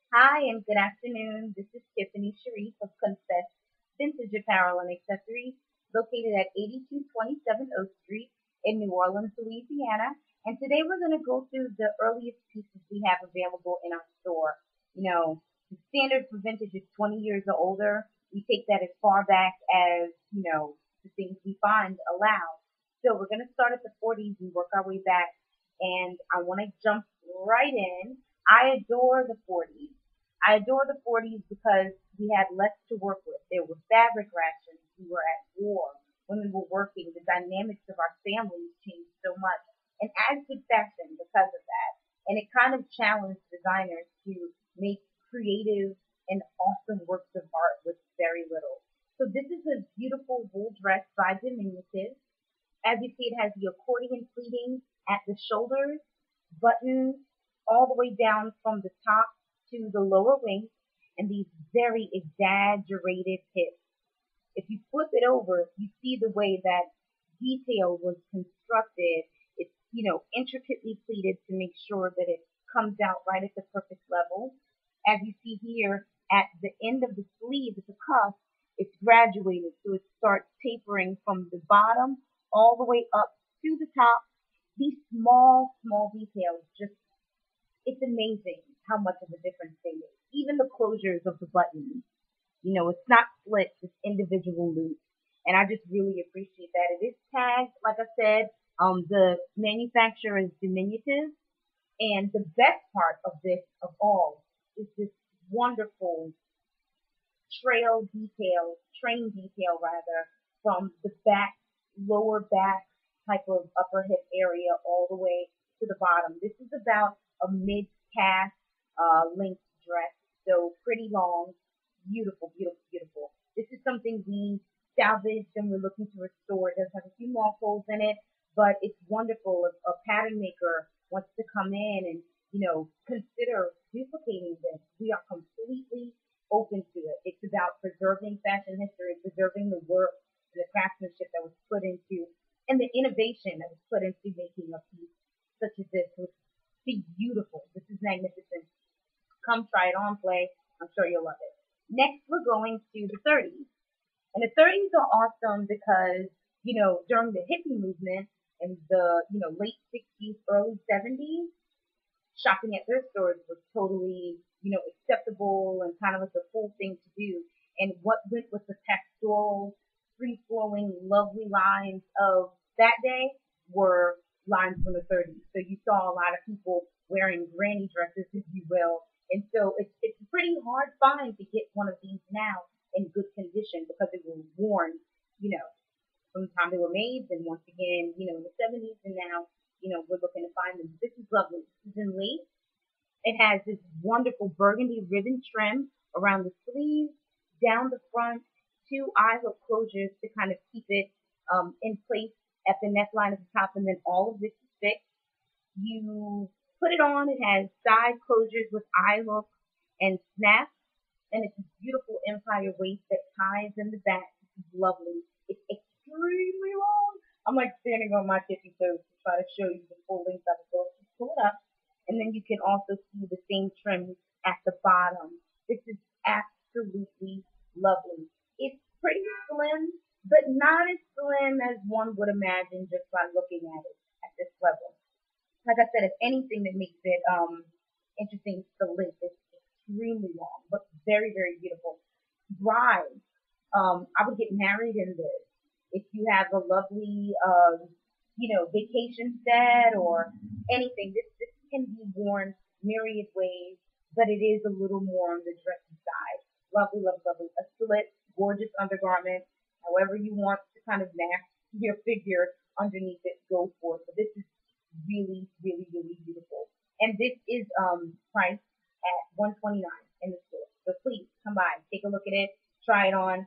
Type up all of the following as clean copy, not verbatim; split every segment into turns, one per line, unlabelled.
Hi and good afternoon. This is Tiffany Sharif of Confess Vintage Apparel and Accessories, located at 8227 Oak Street in New Orleans, Louisiana. And today we're going to go through the earliest pieces we have available in our store. The standard for vintage is 20 years or older. We take that as far back as, the things we find allow. So we're going to start at the 40s and work our way back. And I want to jump right in. I adore the 40s. I adore the 40s because we had less to work with. There were fabric rations. We were at war. Women were working. The dynamics of our families changed so much. And as did fashion because of that. And it kind of challenged designers to make creative and awesome works of art with very little. So this is a beautiful wool dress by Diminutive. As you see, it has the accordion pleating at the shoulders, buttons all the way down from the top to the lower waist, and these very exaggerated hips. If you flip it over, you see the way that detail was constructed. It's, intricately pleated to make sure that it comes out right at the perfect level. As you see here at the end of the sleeve, at the cuff, it's graduated. So it starts tapering from the bottom all the way up to the top. These small, small details just, it's amazing how much of a difference they make. Even the closures of the buttons, it's not split, it's individual loops. And I just really appreciate that. It is tagged, like I said, the manufacturer is diminutive. And the best part of this, of all, is this wonderful train detail rather, from the back, lower back type of upper hip area all the way to the bottom. This is about a mid-calf length dress, so pretty long, beautiful, beautiful, beautiful. This is something we salvaged and we're looking to restore. It does have a few more holes in it, but it's wonderful if a pattern maker wants to come in and, consider duplicating this. We are completely open to it. It's about preserving fashion history, preserving the work and the craftsmanship that was put into, and the innovation that was put into making a piece such as this. It's beautiful. This is magnificent. Come try it on, play. I'm sure you'll love it. Next, we're going to the 30s. And the 30s are awesome because, during the hippie movement in the, late 60s, early 70s, shopping at thrift stores was totally, acceptable and kind of like a cool thing to do. And what went with the pastoral, free flowing, lovely lines of that day were lines from the 30s. So you saw a lot of people wearing granny dresses, if you will. And so it's a pretty hard find to get one of these now in good condition because it was worn, you know, from the time they were made, and once again, in the 70s, and now, we're looking to find them. This is lovely. This is in lace. It has this wonderful burgundy ribbon trim around the sleeves, down the front, two eye hook closures to kind of keep it in place at the neckline at the top, and then all of this is fixed. You put it on. It has side closures with eye hooks and snaps, and it's a beautiful empire waist that ties in the back. This is lovely. It's extremely long. I'm like standing on my tippy toes to try to show you the full length of it. So let's just pull it up, and then you can also see the same trim at the bottom. This is absolutely lovely. It's pretty slim, but not as slim as one would imagine just by looking at it at this level. Like I said, if anything that makes it interesting, the length is extremely long, but very, very beautiful. Bride, I would get married in this. If you have a lovely, vacation set or anything, this can be worn myriad ways, but it is a little more on the dressy side. Lovely, lovely, lovely. A slit, gorgeous undergarment, however you want to kind of mask your figure underneath it, go for it. But this is really, really, really beautiful. And this is priced at $129 in the store. So please come by, take a look at it, try it on.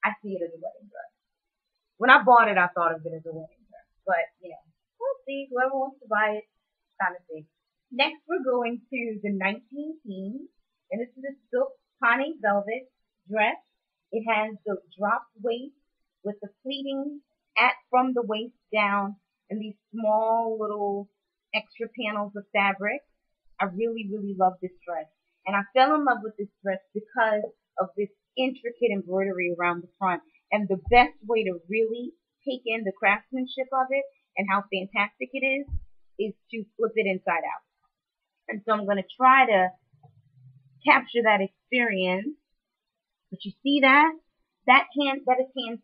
I see it as a wedding dress. When I bought it, I thought of it as a wedding dress. But, we'll see. Whoever wants to buy it, kind of see. Next, we're going to the 19 teens. And this is a silk Ponte velvet dress. It has the dropped waist with the pleating at from the waist down and these small little extra panels of fabric. I really, really love this dress. And I fell in love with this dress because of this intricate embroidery around the front. And the best way to really take in the craftsmanship of it and how fantastic it is to flip it inside out. And so I'm going to try to capture that experience. But you see that? That is hand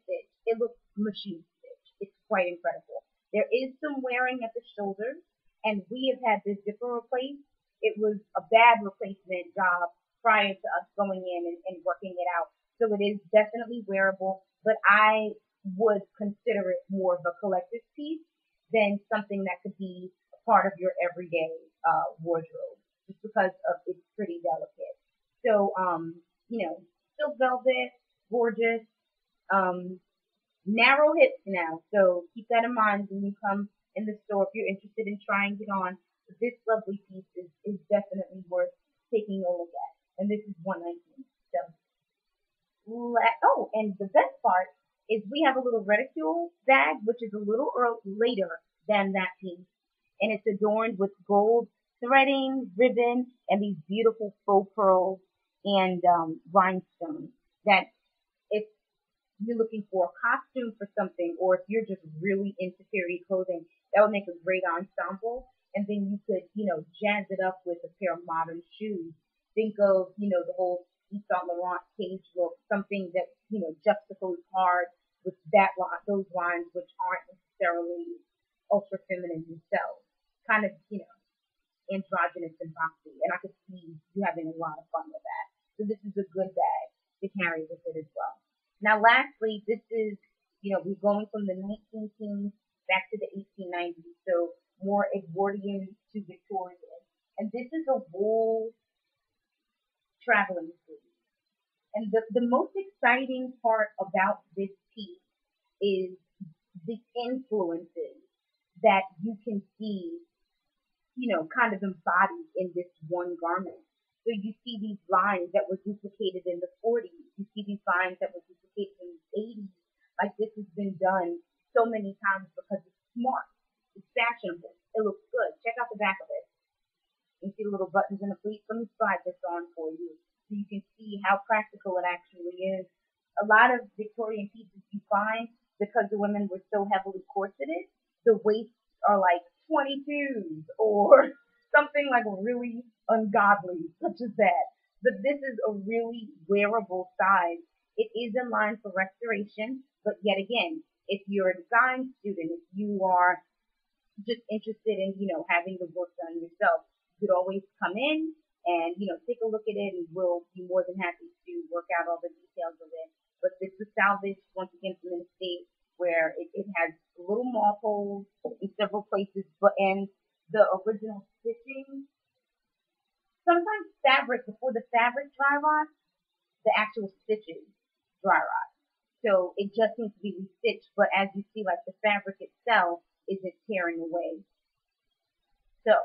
stitched. It looks machine stitched. It's quite incredible. There is some wearing at the shoulders, and we have had this zipper replaced. It was a bad replacement job prior to us going in and working it out. So it is definitely wearable, but I would consider it more of a collector's piece than something that could be a part of your everyday wardrobe, just because of it's pretty delicate. So, silk velvet, gorgeous. Um, Narrow hips now, so keep that in mind when you come in the store if you're interested in trying it on. This lovely piece is definitely worth taking a look at, and this is 119. So, and the best part is we have a little reticule bag, which is a little later than that piece, and it's adorned with gold threading, ribbon, and these beautiful faux pearls and rhinestones. That if you're looking for a costume for something, or if you're just really into period clothing, that would make a great ensemble. And then you could, jazz it up with a pair of modern shoes. Think of, the whole Yves Saint Laurent cage look, something that, juxtaposed hard with those lines, which aren't necessarily ultra feminine themselves. Kind of, androgynous and boxy. And I could see you having a lot of fun with that. So this is a good bag to carry with it as well. Now, lastly, this is, we're going from the 19 teens back to the 1890s, so more Edwardian to Victorian. And this is a wool traveling suit. And the most exciting part about this piece is the influences that you can see, kind of embodied in this one garment. So you see these lines that were duplicated in the 40s. You see these lines that were duplicated in the 80s. Like this has been done so many times because it's smart. It's fashionable. It looks good. Check out the back of it. You see the little buttons in the pleats. Let me slide this on for you so you can see how practical it actually is. A lot of Victorian pieces you find, because the women were so heavily corseted, the waists are like 22s or something like really ungodly, such as that. But this is a really wearable size. It is in line for restoration, but yet again, if you're a design student, if you are just interested in, having the work done yourself, you could always come in and, take a look at it, and we'll be more than happy to work out all the details of it. But this was salvaged once again from an estate where it has little moth holes in several places, and the original stitching, sometimes fabric, before the fabric dry rot, the actual stitches dry rot. So it just needs to be restitched, but as you see, like the fabric itself isn't tearing away. So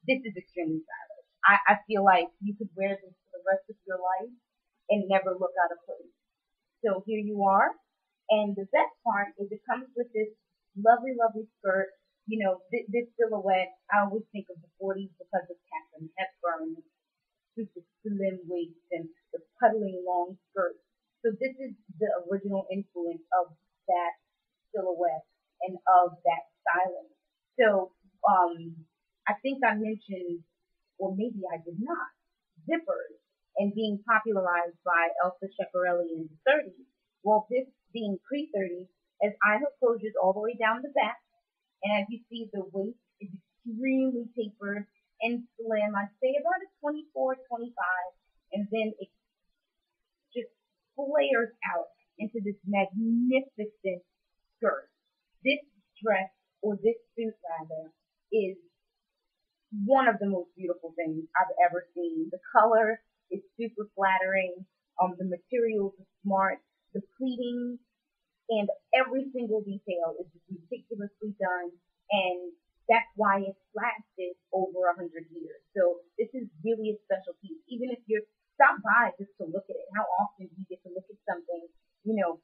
this is extremely stylish. I feel like you could wear this for the rest of your life and never look out of place. So here you are. And the best part is it comes with this lovely, lovely skirt. This silhouette, I always think of the 40s because of Katharine Hepburn, super slim waist and the puddling long skirt. So this is the original influence of that silhouette and of that styling. So I think I mentioned, or maybe I did not, zippers and being popularized by Elsa Schiaparelli in the 30s. Well, this being pre-30s, as I have closures all the way down the back, and as you see, the waist is extremely tapered and slim. I'd say about a 24, 25, and then it just flares out into this magnificent skirt. This dress, or this suit rather, is one of the most beautiful things I've ever seen. The color is super flattering. The materials are smart. The pleating and every single detail is just meticulously done, and that's why it's lasted over 100 years. So this is really a special piece. Even if you're stop by just to look at it, how often do you get to look at something,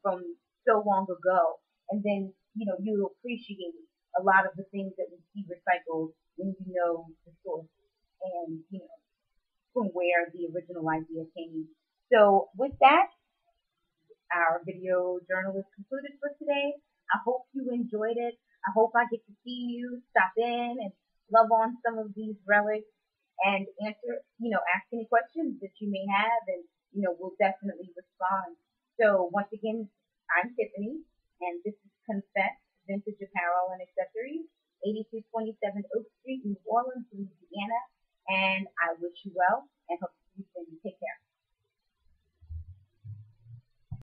from so long ago, and then you appreciate a lot of the things that we see recycled when you know the source. And for from where the original idea came. So with that, our video journal is concluded for today. I hope you enjoyed it. I hope I get to see you, stop in and love on some of these relics and answer, ask any questions that you may have, and, we'll definitely respond. So once again, I'm Tiffany, and this is Confess Vintage Apparel and Accessories, 8227 Oak Street, New Orleans, Louisiana, and I wish you well and hope